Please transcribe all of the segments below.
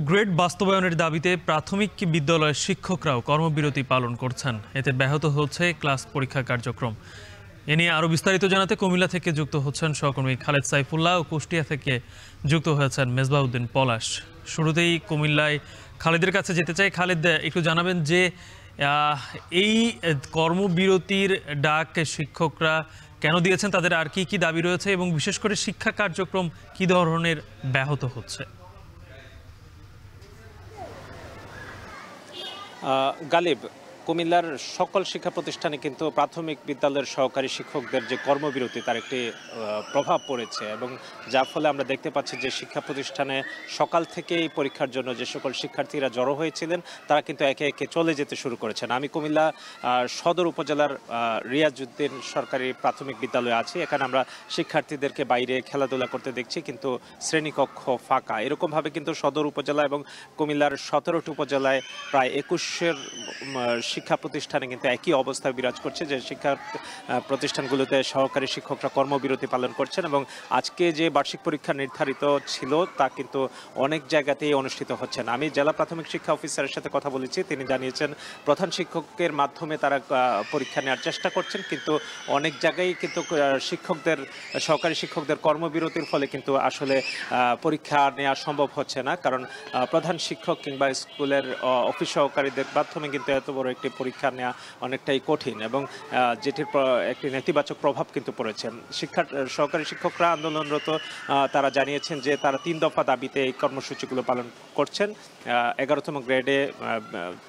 Grade বাস্তবায়নের দাবিতে প্রাথমিক বিদ্যালয়ের শিক্ষকরাও কর্মবিরতি পালন করছেন। এতে ব্যাহত হচ্ছে ক্লাস পরীক্ষা কার্যক্রম। এ নিয়ে আরও বিস্তারিত জানাতে কুমিল্লা থেকে যুক্ত হচ্ছেন সহকর্মী খালেদ সাইফুল্লাহ ও কুষ্টিয়া থেকে যুক্ত হয়েছেন মেজবাউদ্দিন পলাশ। শুরুতেই কুমিল্লায় খালেদের কাছে যেতে চাই। খালেদ, একটু জানাবেন যে এই কর্মবিরতির ডাক শিক্ষকরা কেন দিয়েছেন, তাদের আর কি কি দাবি রয়েছে এবং বিশেষ করে শিক্ষা কার্যক্রম কি ধরনের ব্যাহত হচ্ছে? গালিব, কুমিল্লার সকল শিক্ষা প্রতিষ্ঠানে কিন্তু প্রাথমিক বিদ্যালয়ের সহকারী শিক্ষকদের যে কর্মবিরতি তার একটি প্রভাব পড়েছে এবং যার ফলে আমরা দেখতে পাচ্ছি যে শিক্ষা প্রতিষ্ঠানে সকাল থেকেই পরীক্ষার জন্য যে সকল শিক্ষার্থীরা জড়ো হয়েছিলেন তারা কিন্তু একে একে চলে যেতে শুরু করেছেন। আমি কুমিল্লা সদর উপজেলার রিয়াজউদ্দিন সরকারি প্রাথমিক বিদ্যালয়ে আছি। এখানে আমরা শিক্ষার্থীদেরকে বাইরে খেলাধুলা করতে দেখছি, কিন্তু শ্রেণীকক্ষ ফাঁকা। এরকমভাবে কিন্তু সদর উপজেলা এবং কুমিল্লার 17টি উপজেলায় প্রায় 21-এর শিক্ষা প্রতিষ্ঠানে কিন্তু একই অবস্থা বিরাজ করছে, যে শিক্ষা প্রতিষ্ঠানগুলোতে সহকারী শিক্ষকরা কর্মবিরতি পালন করছেন এবং আজকে যে বার্ষিক পরীক্ষা নির্ধারিত ছিল তা কিন্তু অনেক জায়গাতেই অনুষ্ঠিত হচ্ছে না। আমি জেলা প্রাথমিক শিক্ষা অফিসারের সাথে কথা বলেছি, তিনি জানিয়েছেন প্রধান শিক্ষকের মাধ্যমে তারা পরীক্ষা নেওয়ার চেষ্টা করছেন, কিন্তু অনেক জায়গায় কিন্তু সহকারী শিক্ষকদের কর্মবিরতির ফলে কিন্তু আসলে পরীক্ষা নেওয়া সম্ভব হচ্ছে না, কারণ প্রধান শিক্ষক কিংবা স্কুলের অফিস সহকারীদের মাধ্যমে কিন্তু এত বড় একটি পরীক্ষা নেওয়া অনেকটাই কঠিন এবং যেটির একটি নেতিবাচক প্রভাব কিন্তু পড়েছে। সহকারী শিক্ষকরা আন্দোলনরত, তারা জানিয়েছেন যে তারা 3 দফা দাবিতে এই কর্মসূচিগুলো পালন করছেন। 11তম গ্রেডে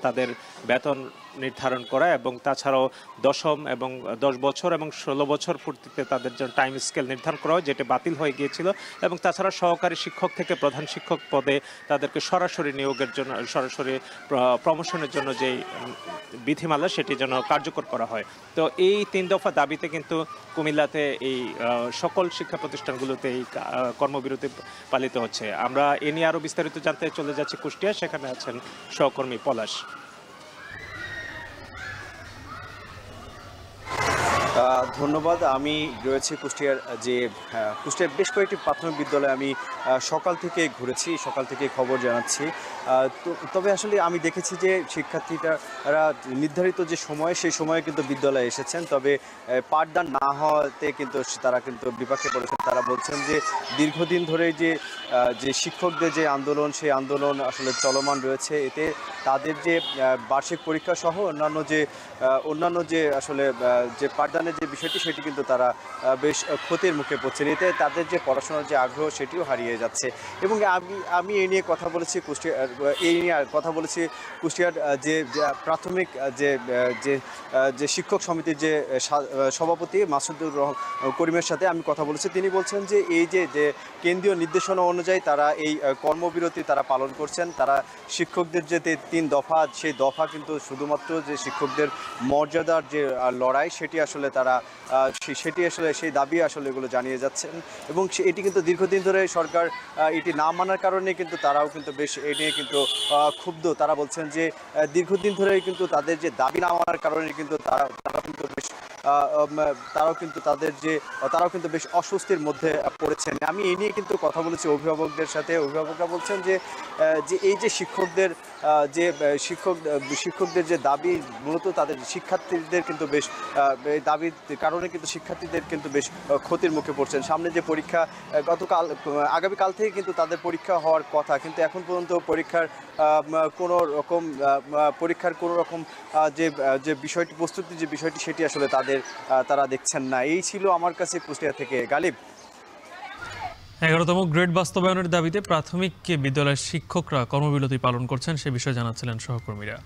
তাদের বেতন নির্ধারণ করা এবং তাছাড়াও 10ম এবং 10 বছর এবং 16 বছর পূর্তিতে তাদের জন্য টাইম স্কেল নির্ধারণ করা হয়, যেটা বাতিল হয়ে গিয়েছিল। এবং তাছাড়া সহকারী শিক্ষক থেকে প্রধান শিক্ষক পদে তাদেরকে সরাসরি নিয়োগের জন্য, সরাসরি প্রমোশনের জন্য যে বিধিমালা সেটি যেন কার্যকর করা হয়। তো এই 3 দফা দাবিতে কিন্তু কুমিল্লাতে এই সকল শিক্ষা প্রতিষ্ঠানগুলোতে এই কর্মবিরতি পালিত হচ্ছে। আমরা এ নিয়ে আরও বিস্তারিত জানতে চলে যাচ্ছি কুষ্টিয়া, সেখানে আছেন সহকর্মী পলাশ। ধন্যবাদ। আমি রয়েছি কুষ্টিয়ার বেশ কয়েকটি প্রাথমিক বিদ্যালয়ে আমি সকাল থেকে ঘুরেছি, সকাল থেকে খবর জানাচ্ছি। তবে আসলে আমি দেখেছি যে শিক্ষার্থীরা নির্ধারিত যে সময়, সেই সময়ে কিন্তু বিদ্যালয়ে এসেছেন, তবে পাঠদান না হওয়াতে কিন্তু তারা কিন্তু বিপাকে পড়েছেন। তারা বলছেন যে দীর্ঘদিন ধরে যে শিক্ষকদের যে আন্দোলন, সেই আন্দোলন আসলে চলমান রয়েছে। এতে তাদের যে বার্ষিক পরীক্ষা সহ অন্যান্য যে আসলে যে পাঠদানের যে বিষয়টি, সেটি কিন্তু তারা বেশ ক্ষতির মুখে পড়ছেন। এতে তাদের যে পড়াশোনার যে আগ্রহ, সেটিও হারিয়ে যাচ্ছে। এবং আমি এই নিয়ে কথা বলেছি কুষ্টিয়ার যে প্রাথমিক যে শিক্ষক সমিতির যে সভাপতি মাসুদুর করিমের সাথে আমি কথা বলেছি। তিনি বলছেন যে এই যে কেন্দ্রীয় নির্দেশনা অনুযায়ী তারা এই কর্মবিরতি তারা পালন করছেন। তারা শিক্ষকদের যে 3 দফা, সেই দফা কিন্তু শুধুমাত্র যে শিক্ষকদের মর্যাদার যে লড়াই, সেটি আসলে সেই দাবি আসলে এগুলো জানিয়ে যাচ্ছেন। এবং এটি কিন্তু দীর্ঘদিন ধরে সরকার এটি না মানার কারণে কিন্তু তারাও কিন্তু বেশ এ নিয়ে কিন্তু ক্ষুব্ধ। তারা বলছেন যে দীর্ঘদিন ধরে কিন্তু তাদের যে দাবি না মানার কারণে কিন্তু তারাও কিন্তু বেশ অস্বস্তির মধ্যে পড়েছেন। আমি এই নিয়ে কিন্তু কথা বলেছি অভিভাবকদের সাথে। অভিভাবকরা বলছেন যে এই যে শিক্ষকদের যে দাবি, মূলত তাদের শিক্ষার্থীদের কিন্তু বেশ দাবির কারণে কিন্তু শিক্ষার্থীদের কিন্তু বেশ ক্ষতির মুখে পড়ছেন। সামনে যে পরীক্ষা, আগামীকাল থেকে কিন্তু তাদের পরীক্ষা হওয়ার কথা, কিন্তু এখন পর্যন্ত পরীক্ষার কোনো রকম যে বিষয়টি, প্রস্তুতির যে বিষয়টি, সেটি আসলে তারা দেখছেন না। এই ছিল আমার কাছে কুষ্টিয়া থেকে গালিব। 11তম গ্রেড বাস্তবায়নের দাবিতে প্রাথমিক বিদ্যালয়ের শিক্ষকরা কর্মবিরতি পালন করছেন, সে বিষয়ে জানাচ্ছিলেন সহকর্মীরা।